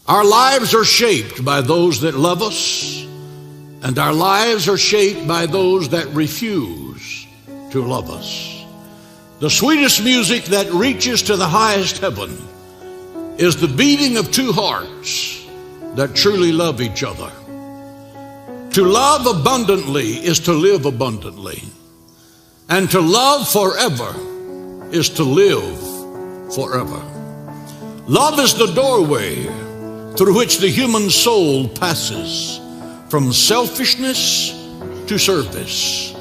Our lives are shaped by those that love us, and our lives are shaped by those that refuse to love us. The sweetest music that reaches to the highest heaven is the beating of two hearts that truly love each other. To love abundantly is to live abundantly, and to love forever is to live forever. Love is the doorway through which the human soul passes from selfishness to service.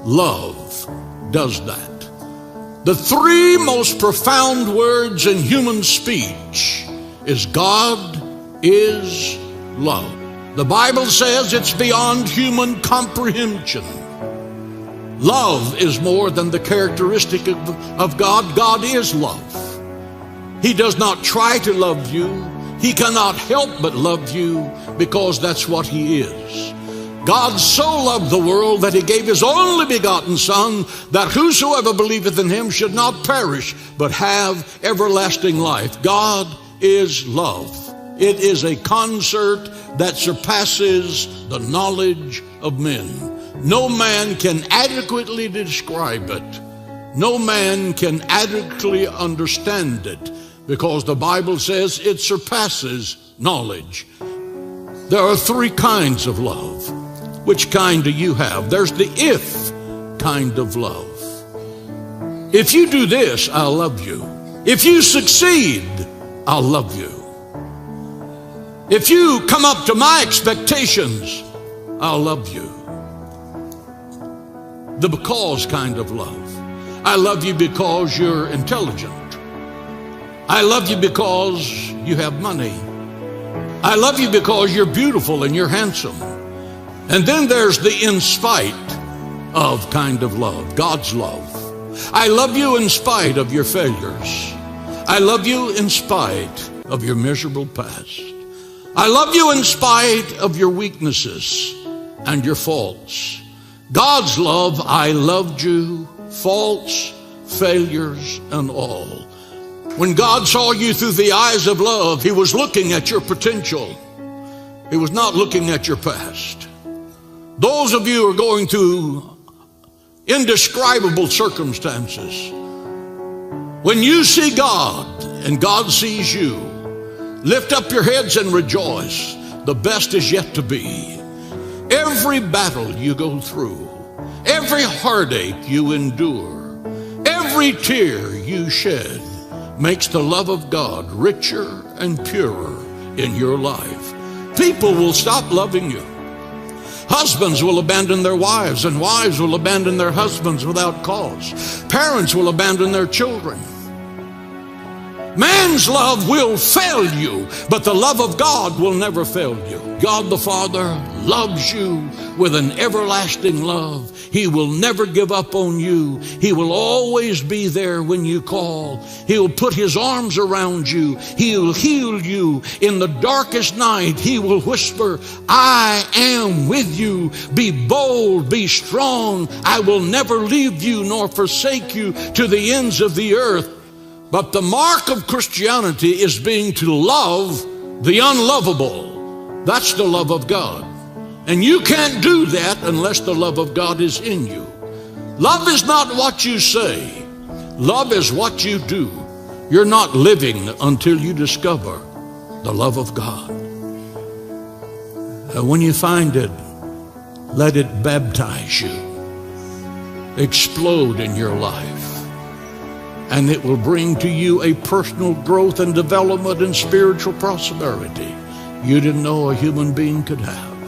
Love does that. The three most profound words in human speech is God is love. The Bible says it's beyond human comprehension. Love is more than the characteristic of God. God is love. He does not try to love you. He cannot help but love you because that's what He is. God so loved the world that He gave His only begotten Son, that whosoever believeth in Him should not perish, but have everlasting life. God is love. It is a concert that surpasses the knowledge of men. No man can adequately describe it. No man can adequately understand it, because the Bible says it surpasses knowledge. There are three kinds of love. Which kind do you have? There's the if kind of love. If you do this, I'll love you. If you succeed, I'll love you. If you come up to my expectations, I'll love you. The because kind of love. I love you because you're intelligent. I love you because you have money. I love you because you're beautiful and you're handsome. And then there's the in spite of kind of love, God's love. I love you in spite of your failures. I love you in spite of your miserable past. I love you in spite of your weaknesses and your faults. God's love, I loved you, faults, failures, and all. When God saw you through the eyes of love, He was looking at your potential. He was not looking at your past. Those of you who are going through indescribable circumstances, when you see God and God sees you, lift up your heads and rejoice. The best is yet to be. Every battle you go through, every heartache you endure, every tear you shed makes the love of God richer and purer in your life. People will stop loving you. Husbands will abandon their wives, and wives will abandon their husbands without cause. Parents will abandon their children. Man's love will fail you, but the love of God will never fail you. God the Father loves you with an everlasting love. He will never give up on you. He will always be there when you call. He'll put His arms around you. He'll heal you in the darkest night. He will whisper, I am with you. Be bold, be strong. I will never leave you nor forsake you to the ends of the earth. But the mark of Christianity is being to love the unlovable. That's the love of God. And you can't do that unless the love of God is in you. Love is not what you say. Love is what you do. You're not living until you discover the love of God. And when you find it, let it baptize you, explode in your life. And it will bring to you a personal growth and development and spiritual prosperity you didn't know a human being could have.